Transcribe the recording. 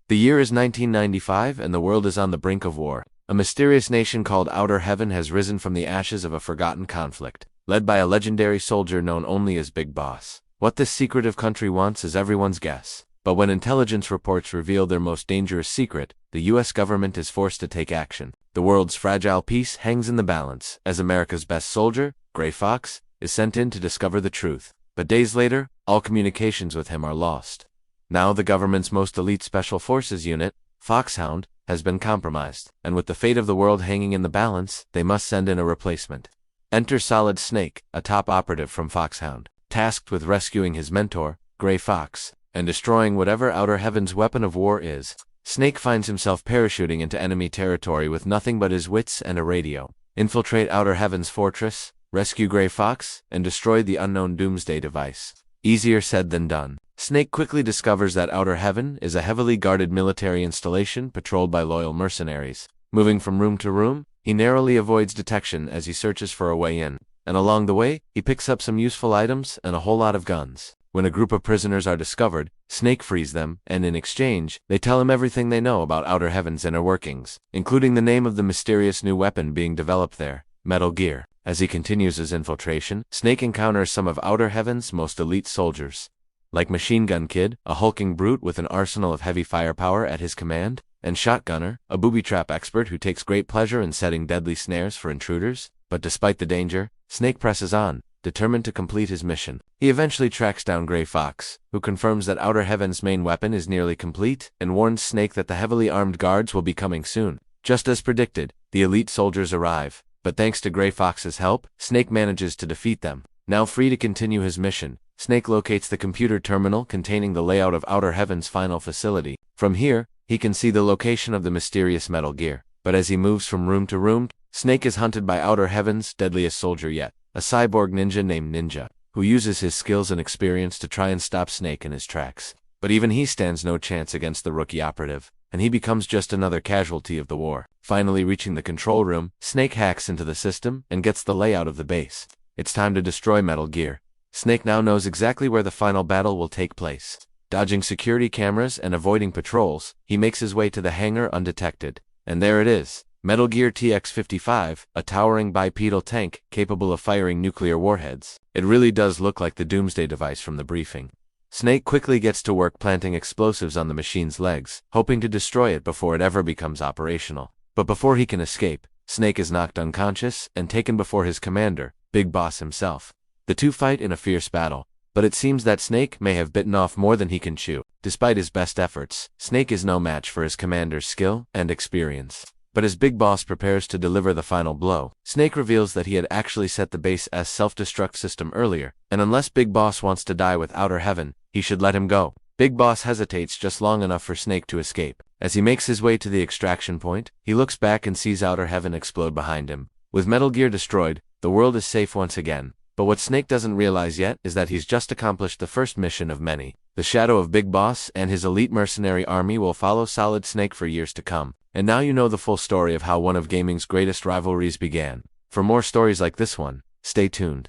The year is 1995 and the world is on the brink of war. A mysterious nation called Outer Heaven has risen from the ashes of a forgotten conflict, led by a legendary soldier known only as Big Boss. What this secretive country wants is everyone's guess. But when intelligence reports reveal their most dangerous secret, the US government is forced to take action. The world's fragile peace hangs in the balance, as America's best soldier, Gray Fox, is sent in to discover the truth. But days later, all communications with him are lost. Now the government's most elite Special Forces unit, Foxhound, has been compromised, and with the fate of the world hanging in the balance, they must send in a replacement. Enter Solid Snake, a top operative from Foxhound, tasked with rescuing his mentor, Gray Fox, and destroying whatever Outer Heaven's weapon of war is. Snake finds himself parachuting into enemy territory with nothing but his wits and a radio. Infiltrate Outer Heaven's fortress, rescue Gray Fox, and destroy the unknown doomsday device. Easier said than done. Snake quickly discovers that Outer Heaven is a heavily guarded military installation patrolled by loyal mercenaries. Moving from room to room, he narrowly avoids detection as he searches for a way in. And along the way, he picks up some useful items and a whole lot of guns. When a group of prisoners are discovered, Snake frees them, and in exchange, they tell him everything they know about Outer Heaven's inner workings, including the name of the mysterious new weapon being developed there, Metal Gear. As he continues his infiltration, Snake encounters some of Outer Heaven's most elite soldiers. Like Machine Gun Kid, a hulking brute with an arsenal of heavy firepower at his command, and Shotgunner, a booby trap expert who takes great pleasure in setting deadly snares for intruders. But despite the danger, Snake presses on, determined to complete his mission. He eventually tracks down Gray Fox, who confirms that Outer Heaven's main weapon is nearly complete, and warns Snake that the heavily armed guards will be coming soon. Just as predicted, the elite soldiers arrive, but thanks to Gray Fox's help, Snake manages to defeat them. Now free to continue his mission, Snake locates the computer terminal containing the layout of Outer Heaven's final facility. From here, he can see the location of the mysterious Metal Gear. But as he moves from room to room, Snake is hunted by Outer Heaven's deadliest soldier yet, a cyborg ninja named Ninja, who uses his skills and experience to try and stop Snake in his tracks. But even he stands no chance against the rookie operative, and he becomes just another casualty of the war. Finally reaching the control room, Snake hacks into the system and gets the layout of the base. It's time to destroy Metal Gear. Snake now knows exactly where the final battle will take place. Dodging security cameras and avoiding patrols, he makes his way to the hangar undetected. And there it is, Metal Gear TX-55, a towering bipedal tank capable of firing nuclear warheads. It really does look like the doomsday device from the briefing. Snake quickly gets to work planting explosives on the machine's legs, hoping to destroy it before it ever becomes operational. But before he can escape, Snake is knocked unconscious and taken before his commander, Big Boss himself. The two fight in a fierce battle, but it seems that Snake may have bitten off more than he can chew. Despite his best efforts, Snake is no match for his commander's skill and experience. But as Big Boss prepares to deliver the final blow, Snake reveals that he had actually set the base's self-destruct system earlier, and unless Big Boss wants to die with Outer Heaven, he should let him go. Big Boss hesitates just long enough for Snake to escape. As he makes his way to the extraction point, he looks back and sees Outer Heaven explode behind him. With Metal Gear destroyed, the world is safe once again. But what Snake doesn't realize yet is that he's just accomplished the first mission of many. The shadow of Big Boss and his elite mercenary army will follow Solid Snake for years to come. And now you know the full story of how one of gaming's greatest rivalries began. For more stories like this one, stay tuned.